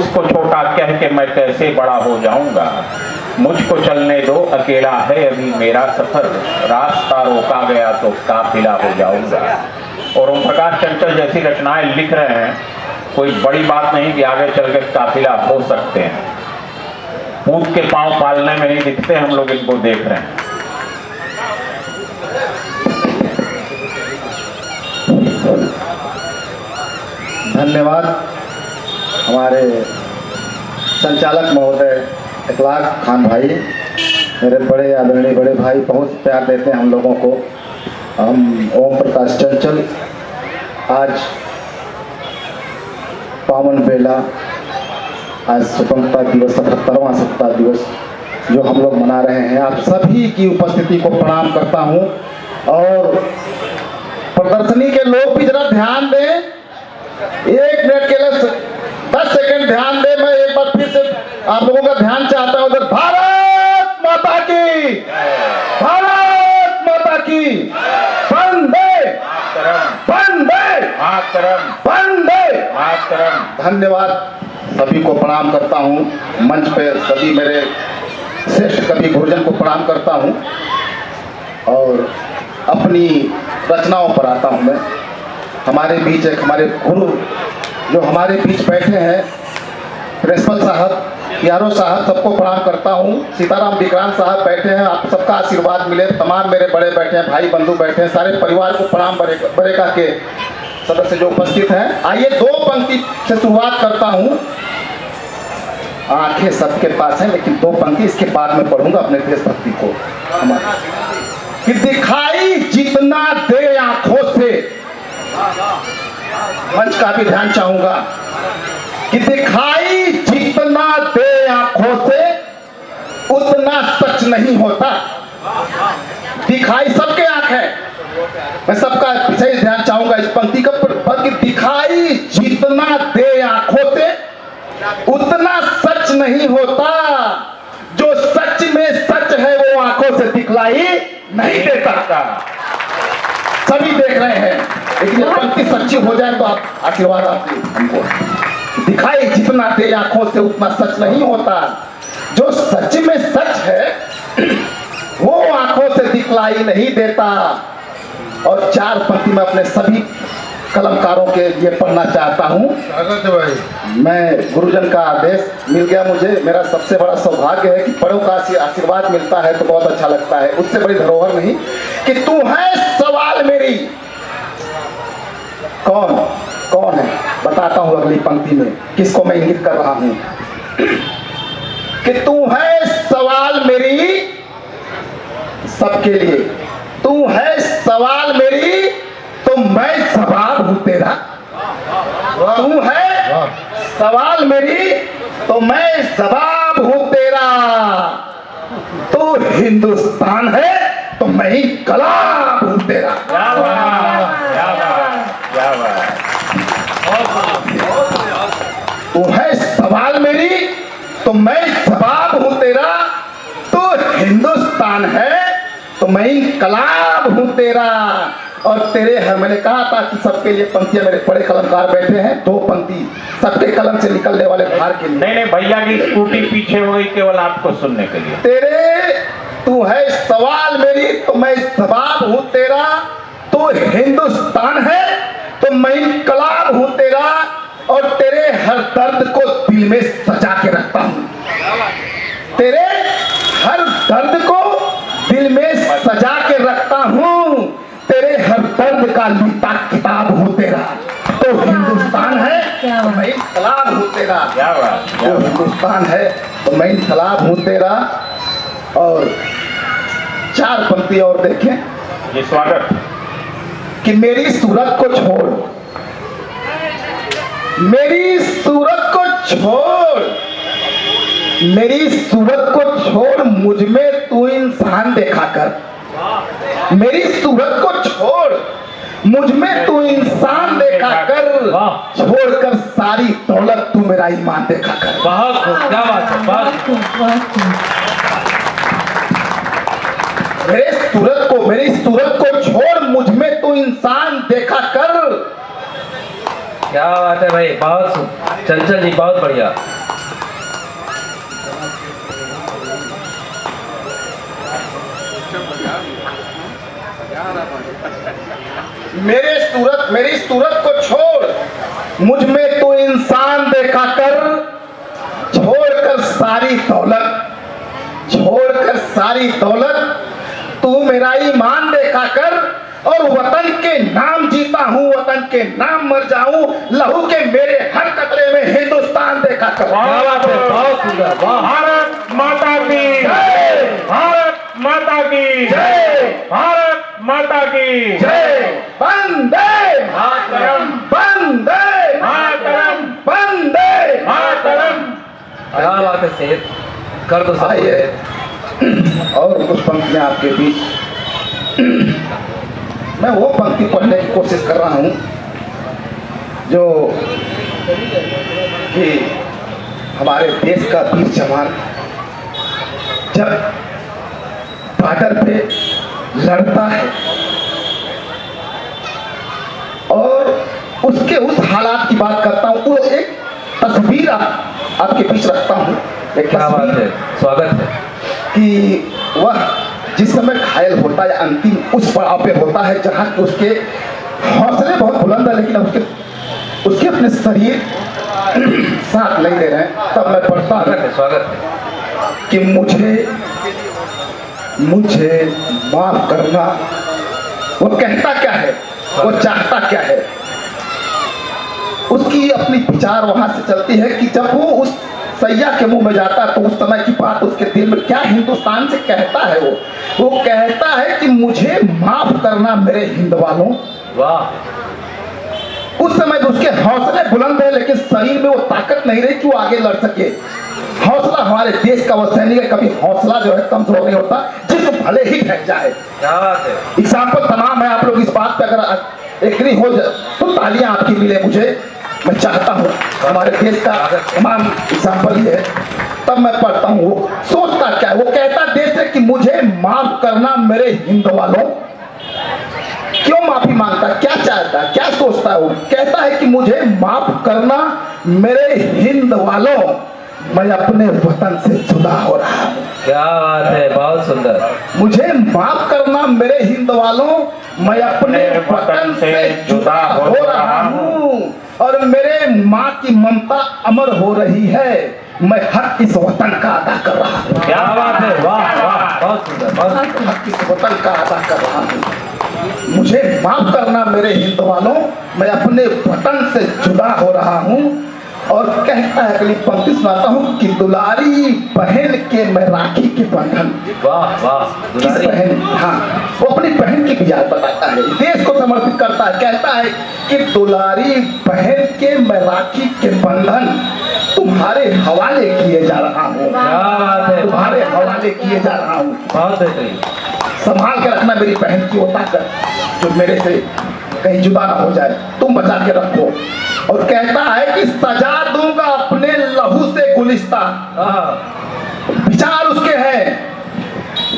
उसको छोटा कह के मैं कैसे बड़ा हो जाऊंगा। मुझको चलने दो, अकेला है अभी मेरा सफर, रास्ता रोका गया तो काफिला हो जाऊंगा। और ओम प्रकाश चंचल जैसी रचनाएं लिख रहे हैं, कोई बड़ी बात नहीं कि आगे चल के काफिला हो सकते हैं। पूत के पांव पालने में नहीं दिखते, हम लोग इनको देख रहे हैं। धन्यवाद हमारे संचालक महोदय इखलाक खान भाई, मेरे बड़े आदरणीय बड़े भाई, बहुत प्यार देते हैं हम लोगों को। हम ओम प्रकाश चंचल आज पावन बेला, आज स्वतंत्रता दिवस 77वां स्वतंत्रता दिवस जो हम लोग मना रहे हैं, आप सभी की उपस्थिति को प्रणाम करता हूं। और प्रदर्शनी के लोग भी जरा ध्यान दें, 1 मिनट के लिए 10 सेकंड ध्यान दें। मैं एक बार फिर से आप लोगों का ध्यान चाहता हूं। उधर भारत माता की, भारत माता की, वंदे वंदे वंदे मातरम। धन्यवाद, सभी को प्रणाम करता हूं। मंच पे सभी मेरे श्रेष्ठ कवि गुरुजन को प्रणाम करता हूं और अपनी रचनाओं पर आता हूं। मैं हमारे बीच एक हमारे गुरु जो हमारे बीच बैठे हैं, प्रिंसिपल साहब, यारो साहब, सबको प्रणाम करता हूं। सीताराम विक्रांत साहब बैठे हैं, आप सबका आशीर्वाद मिले। तमाम मेरे बड़े बैठे हैं, भाई बंधु बैठे हैं, सारे परिवार को प्रणाम। बरेका के सदस्य जो उपस्थित हैं, आइए 2 पंक्ति से शुरुआत करता हूं। आंखें सबके पास हैं, लेकिन 2 पंक्ति इसके बाद में पढ़ूंगा अपने देशभक्ति को। कि दिखाई जितना दे आंखों से, मंच का भी ध्यान चाहूंगा, कि दिखाई जितना दे आंखों से उतना सच नहीं होता। दिखाई सबके आंख है, मैं सबका विशेष ध्यान चाहूंगा इस पंक्ति का। पर कि दिखाई जितना दे आंखों से उतना सच नहीं होता, जो सच में सच है वो आंखों से दिखलाई नहीं देता। सभी देख रहे हैं, लेकिन ये पंक्ति सच्ची हो जाए तो आप आशीर्वाद आपके हमको। दिखाई जितना दे आंखों से उतना सच नहीं होता, जो सच में सच है वो आंखों से दिखलाई नहीं देता। और 4 पंक्ति में अपने सभी कलमकारों के लिए पढ़ना चाहता हूँ। मैं गुरुजन का आदेश मिल गया मुझे, मेरा सबसे बड़ा सौभाग्य है कि बड़ों का आशीर्वाद मिलता है तो बहुत अच्छा लगता है। उससे बड़ी धरोहर नहीं। कि तू है सवाल मेरी, कौन है बताता हूँ अगली पंक्ति में किसको मैं इंगित कर रहा हूँ। कि तू है सवाल मेरी सबके लिए, तू है सवाल मेरी तो मैं जवाब हूं तेरा। तू है सवाल मेरी तो मैं जवाब हूं तेरा। तू हिंदुस्तान है तो मैं ही कलाम हूं तेरा। तू है सवाल मेरी तो मैं जवाब हूं तेरा। तू हिंदुस्तान है तो मैं ही कलाम हूं तेरा। और तेरे है, मैंने कहा था कि सबके लिए पंक्तियां, मेरे बड़े कलमकार बैठे हैं, 2 पंक्ति सबके कलम से निकलने वाले भार के लिए। नहीं, भैया की स्कूटी पीछे हो गई केवल आपको सुनने के लिए। तेरे तू है सवाल मेरी तो मैं जवाब हूं तेरा। तू हिंदुस्तान है तो मैं इनकलाब हूं तेरा। और तेरे हर दर्द को दिल में सजा के रखता हूं। तेरे हर दर्द को दिल में सजा के रखता हूं। तेरे हर दर्द का लिखता किताब हूं तेरा। तो हिंदुस्तान है तो मैं इनकलाब हूं तेरा। तो हिंदुस्तान है तो मैं इनकलाब हूं तेरा। और 4 पंक्ति और देखें। ये स्वागत। कि मेरी सूरत को छोड़, मेरी सूरत को छोड़, मेरी सूरत को छोड़, मुझ में तू इंसान देखा कर। मेरी सूरत को छोड़, मुझ में तू इंसान देखा कर। छोड़कर सारी दौलत तू मेरा ईमान देखा कर। बहुत खूब, क्या बात है, बहुत खूब। मेरी सूरत को छोड़, मुझ में तू इंसान देखा कर। क्या बात है भाई, बहुत चंचल जी, बहुत बढ़िया। मेरी सूरत को छोड़, मुझ में तो इंसान देखा कर, छोड़कर सारी दौलत तू मेरा ईमान देखा कर, और वतन के नाम जीता हूँ, वतन के नाम मर जाऊं, लहू के मेरे हर कतरे में हिंदुस्तान देखा कर। क्या बात है, बहुत सुंदर, वाह। भारत माता की जय, भारत माता की जय, भारत माता की जय, वंदे मातरम, वंदे मातरम, वंदे मातरम। क्या बात है सेठ, कर दो सब। आइए और कुछ पंक्तियां आपके बीच। मैं वो पंक्ति पढ़ने की कोशिश कर रहा हूं जो कि हमारे देश का वीर जवान जब बॉर्डर पे लड़ता है और उसके उस हालात की बात करता हूं, वो एक तस्वीर आपके बीच रखता हूं। एक क्या बात तस्वीर है, स्वागत है। कि वह जिस समय घायल होता है, अंतिम उस पड़ाव पे होता है जहाँ कि उसके हौसले बहुत बुलंद है, लेकिन उसके अपने शरीर साथ नहीं दे रहे हैं, तब मैं पढ़ता हूं स्वागत है। कि मुझे माफ करना। वो कहता क्या है, वो चाहता क्या है, उसकी अपनी विचार वहां से चलती है कि जब वो उस सैया के मुंह में जाता है तो उस समय की बात उसके दिल में क्या हिंदुस्तान से कहता है। वो कहता है कि मुझे माफ करना मेरे हिंद वालों। वाह। उस समय तो उसके हौसले बुलंद है, लेकिन शरीर में वो ताकत नहीं रही कि वो आगे लड़ सके। हौसला हमारे देश का वो सैनिक है, कभी हौसला जो है कमजोर नहीं होता, जिसको भले ही ढह जाए। क्या बात है। एग्जाम्पल तमाम है, आप लोग इस बात पे अगर एग्री हो जाए तो तालियां आपकी मिले मुझे। मैं चाहता हूँ हमारे देश का तमाम एग्जाम्पल ये है, तब मैं पढ़ता हूँ। वो सोचता क्या है, वो कहता देश है कि मुझे माफ करना मेरे हिंद वालों। क्यों माफी मांगता है, क्या चाहता है, क्या सोचता है? वो कहता है कि मुझे माफ करना मेरे हिंद वालों, मैं अपने वतन से जुदा हो रहा हूँ। क्या बात है, बहुत सुंदर। मुझे माफ करना मेरे हिंद वालों, मैं अपने वतन से जुदा हो रहा हूँ, और मेरे माँ की ममता अमर हो रही है, मैं हक इस वतन का अदा कर रहा हूँ। क्या बात है, वाह वाह, बहुत सुंदर, बहुत सुंदर। हक इस वतन का अदा कर रहा हूँ। मुझे माफ करना मेरे हिंद वालों, मैं अपने वतन से जुदा हो रहा हूँ। और कहता है, अगली पंक्ति सुनाता हूँ कि दुलारी बहन के मैं राखी के बंधन। वाह वाह, किस दुलारी। बहन? हाँ, वो अपनी बहन की भी याद बताता है, देश को समर्पित करता है। कहता है कि दुलारी बहन के मैं राखी के बंधन तुम्हारे हवाले किए जा रहा हूँ। क्या बात है, तुम्हारे हवाले किए जा रहा हूँ। बहुत बेहतरीन। संभाल के रखना मेरी बहन की वो ताकत, जो मेरे से कहीं जुदा ना हो जाए, तुम बचा के रखो। और कहता है कि सजा दूंगा अपने लहू से गुलिस्ता। विचार उसके हैं,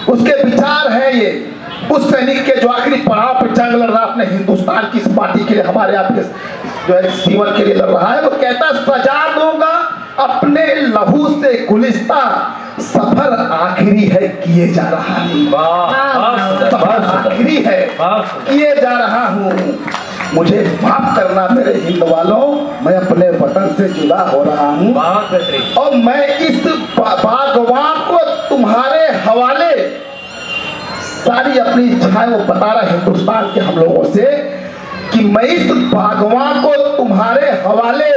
उसके विचार है ये उस सैनिक के जो आखिरी पड़ाव पर जंग लड़ रहा, अपने हिंदुस्तान की इस माटी के लिए, हमारे आपके जो है जीवन के लिए लड़ रहा है। वो कहता है सजा दूंगा अपने लहू से गुलिस्ता, सफर आखिरी है किए जा रहा है। सफर आखिरी है किए जा रहा हूँ। मुझे माफ करना मेरे हिंद वालों, मैं अपने वतन से जुदा हो रहा हूँ। बहुत बेहतरीन। और मैं इस बागवान को तुम्हारे हवाले, सारी अपनी इच्छाएं वो बता रहा है हिंदुस्तान के हम लोगों से, कि मैं इस बागवान को तुम्हारे हवाले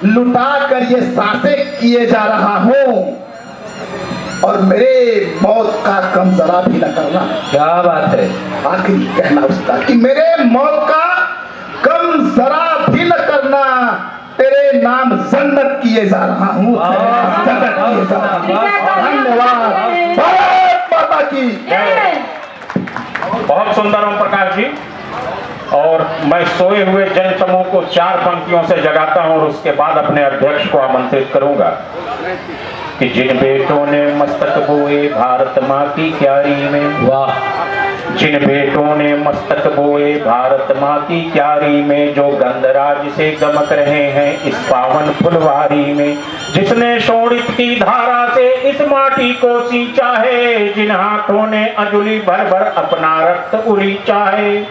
लुटा कर ये सांसें किए जा रहा हूँ, और मेरे मौत का कम जरा भी न करना। क्या बात है। आखिरी कहना उसका कि मेरे मौत का कम जरा भी न करना, तेरे नाम जन्नत किए जा रहा हूँ। जन्नत किए जा रहा हूँ। धन्यवाद। भारत माता की जय। बहुत सुंदर ओम प्रकाश जी। और मैं सोए हुए जन समूह को 4 पंक्तियों से जगाता हूं और उसके बाद अपने अध्यक्ष को आमंत्रित करूंगा कि जिन बेटों ने मस्तक बोए भारत माँ की क्यारी में, वाह। जिन बेटों ने मस्तक बोए भारत माँ की क्यारी में, जो गंधराज से गमक रहे हैं इस पावन फुलवारी में, जिसने शोणित की धारा से इस माटी को सींचा है, जिन हाथों ने अंजुलि भर भर अपना रक्त उलीचा है,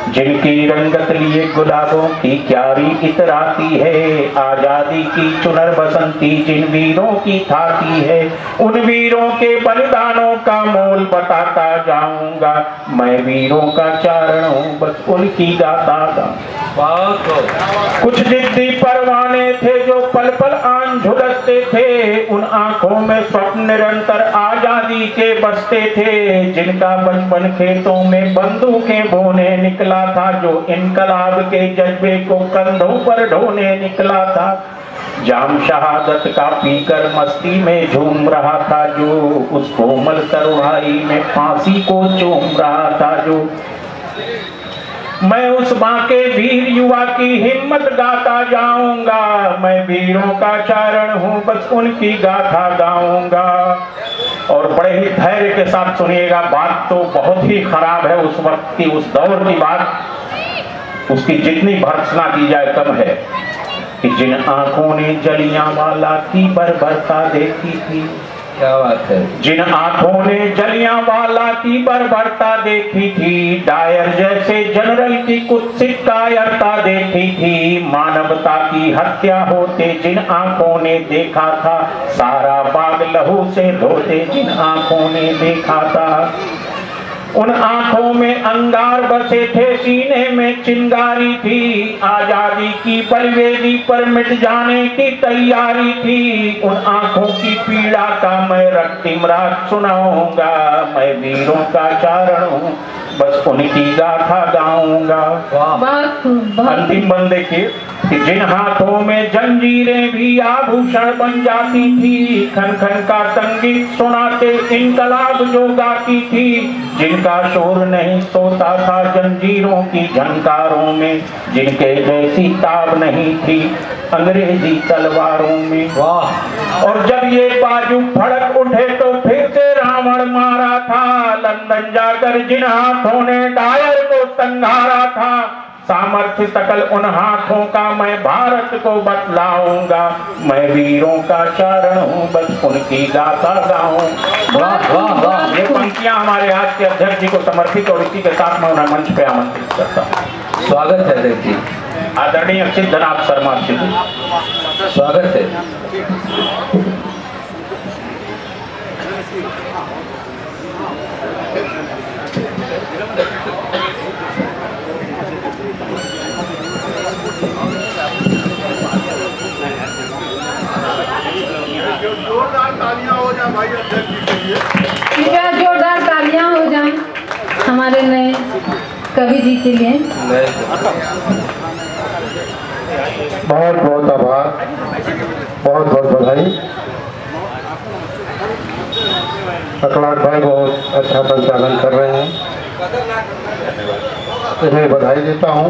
जिनकी रंगत लिए गुलाबों की क्यारी इतराती है, आजादी की चुनर बसंती जिन वीरों की थाती है, उन वीरों के बलिदानों का मोल बताता जाऊंगा, मैं वीरों का चारण हूँ बस उनकी गाता गाऊंगा। कुछ जिद्दी परवाने थे जो पल पल आन झुलसते थे, उन आंखों में स्वप्न निरंतर आजादी के बसते थे, जिनका बचपन खेतों में बंदूकें बोने निकला था, जो इनकलाब के जज्बे को कंधों पर ढोने निकला था, जाम शहादत का पीकर मस्ती में झूम रहा था, जो उस कोमल तरुणाई में फांसी को चूम रहा था, जो मैं उस माँ के वीर युवा की हिम्मत गाता जाऊंगा, मैं वीरों का चारण हूँ बस उनकी गाथा गाऊंगा। और बड़े ही धैर्य के साथ सुनिएगा, बात तो बहुत ही खराब है उस वक्त की, उस दौर की बात, उसकी जितनी भर्त्सना की जाए कम है, कि जिन आंखों ने जलियांवाला की बर्बरता देखी थी, क्या बात है, जिन आंखों ने जलियांवाला की बर्बरता देखी थी, डायर जैसे जनरल की कुत्सित कायरता देखी थी, मानवता की हत्या होते जिन आंखों ने देखा था, सारा बाग लहू से धोते जिन आंखों ने देखा था, उन आंखों में अंगार बसे थे, सीने में चिंगारी थी, आजादी की बलवेदी पर मिट जाने की तैयारी थी, उन आंखों की पीड़ा का मैं रक्तिम राग सुनाऊंगा, मैं वीरों का चारण हूँ बस उनकी गाथा गाऊंगा। अंतिम बंद देखिए कि जिन हाथों में जंजीरें भी आभूषण बन जाती थी, खन खन का संगीत सुनाते इनकलाब जो गाती थी, जिनका शोर नहीं सोता था जंजीरों की झंकारों में, जिनके जैसी ताब नहीं थी अंग्रेजी तलवारों में। वाह। और जब ये बाजू फड़क उठे तो फिर से रावण मारा था, लंदन जाकर जिन हाथों ने डायर को संघारा था, सामर्थ्य सकल उन हाथों का मैं भारत को बतलाऊंगा, मैं वीरों का चारण हूँ बस उनकी गाथा गाऊं। वाह वाह वाह। ये पंक्तियां हमारे आज के अध्यक्ष जी को समर्पित, और इसी के साथ मैं उन्हें मंच पे आमंत्रित करता हूँ। स्वागत है अध्यक्ष जी। आदरणीय सिद्धनाथ शर्मा जी, स्वागत है। जोरदार तालियां हो जाए भाई अध्यक्ष जी के लिए। कृपया जोरदार तालियां हो जाएं हमारे नए कवि जी के लिए। बहुत बहुत आभार, बहुत बहुत बधाई। अखलाक भाई बहुत अच्छा संचालन कर रहे हैं, इन्हें बधाई देता हूँ।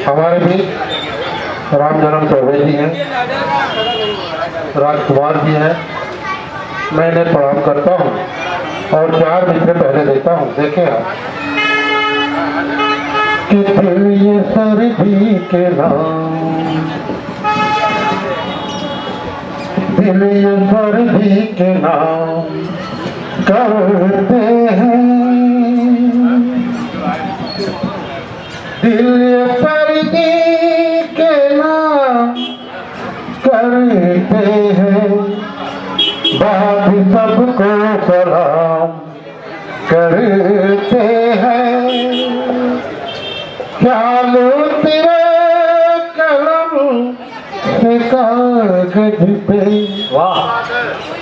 हमारे भी राम जन्म चौबे जी हैं, राजकुमार जी हैं, मैं इन्हें प्रणाम करता हूँ और 4 मित्र पहले देता हूँ। देखें आप कि दिल ये सर्दी के नाम, दिल ये सर्दी के नाम करते हैं, दिल ये सर्दी के नाम करते हैं, बात सबको सलाम करते हैं, ख्याल तेरे कलम से कागज पे। वाह।